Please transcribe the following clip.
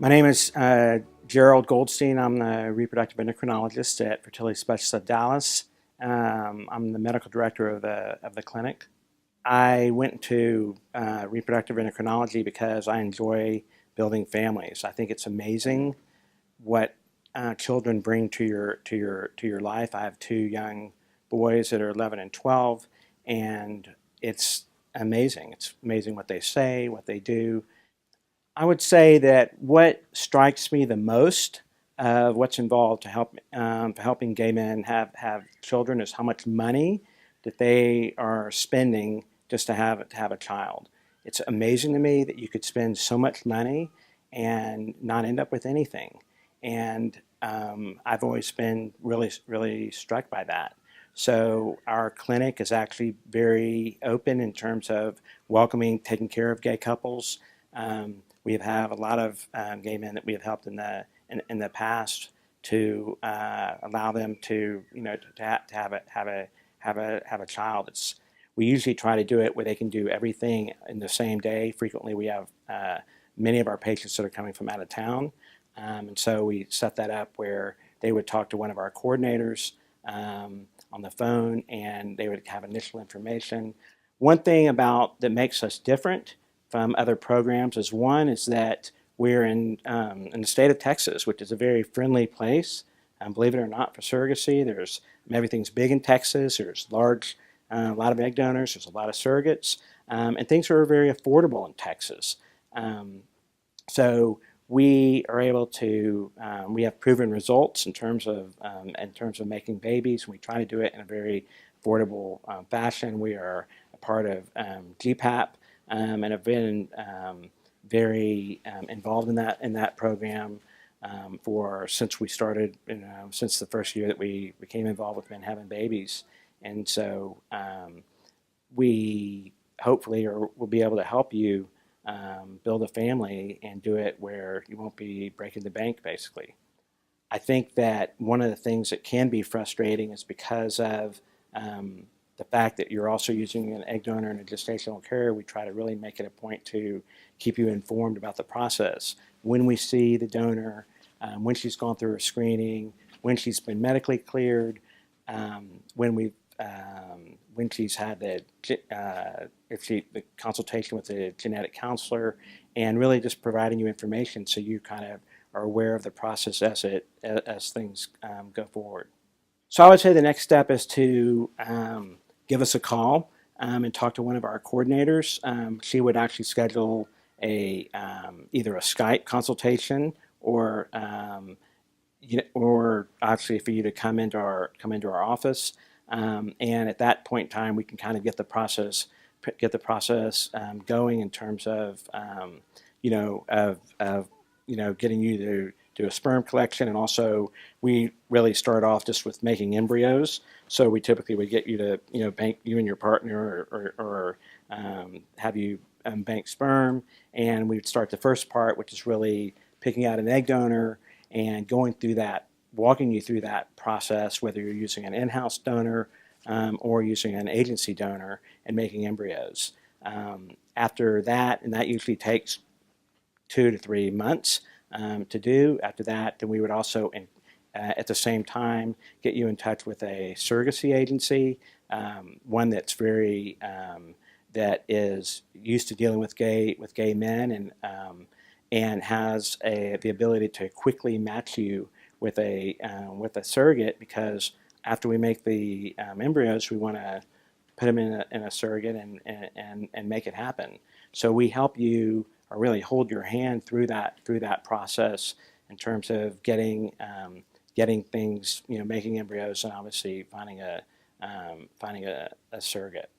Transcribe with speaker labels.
Speaker 1: My name is Gerald Goldstein. I'm the reproductive endocrinologist at Fertility Specialists of Dallas. I'm the medical director of the clinic. I went into reproductive endocrinology because I enjoy building families. I think it's amazing what children bring to your life. I have two young boys that are 11 and 12, and it's amazing. It's amazing what they say, what they do. I would say that what strikes me the most of what's involved to help helping gay men have children is how much money that they are spending just to have a child. It's amazing to me that you could spend so much money and not end up with anything. And I've always been really struck by that. So our clinic is actually very open in terms of welcoming, taking care of gay couples. We have a lot of gay men that we have helped in the past to allow them to have a child. We usually try to do it where they can do everything in the same day. Frequently, we have many of our patients that are coming from out of town, and so we set that up where they would talk to one of our coordinators on the phone, and they would have initial information. One thing that makes us different from other programs is that we're in the state of Texas, which is a very friendly place. Believe it or not, for surrogacy, everything's big in Texas. There's a lot of egg donors. There's a lot of surrogates, and things are very affordable in Texas. So we are able to. We have proven results in terms of making babies. We try to do it in a very affordable fashion. We are a part of GPAP. And have been very involved in that program since we started, since the first year that we became involved with men having babies. And so we hopefully will be able to help you build a family and do it where you won't be breaking the bank, basically. I think that one of the things that can be frustrating is because of the fact that you're also using an egg donor and a gestational carrier. We try to really make it a point to keep you informed about the process. When we see the donor, when she's gone through her screening, when she's been medically cleared, when she's had the consultation with the genetic counselor, and really just providing you information so you kind of are aware of the process as things go forward. So I would say the next step is to give us a call and talk to one of our coordinators. She would actually schedule either a Skype consultation or actually for you to come into our office. And at that point in time, we can kind of get the process going in terms of getting you to do a sperm collection, and also we really start off just with making embryos. So we typically would get you to bank, you and your partner, or have you bank sperm, and we'd start the first part, which is really picking out an egg donor and walking you through that process, whether you're using an in-house donor or using an agency donor, and making embryos. After that, and that usually takes 2 to 3 months to do. After that, then we would also, at the same time, get you in touch with a surrogacy agency, one that's that is used to dealing with gay men, and has the ability to quickly match you with a surrogate, because after we make the embryos, we want to put them in a surrogate and make it happen. So we help you, or really hold your hand through that process in terms of getting things, making embryos, and obviously finding a surrogate.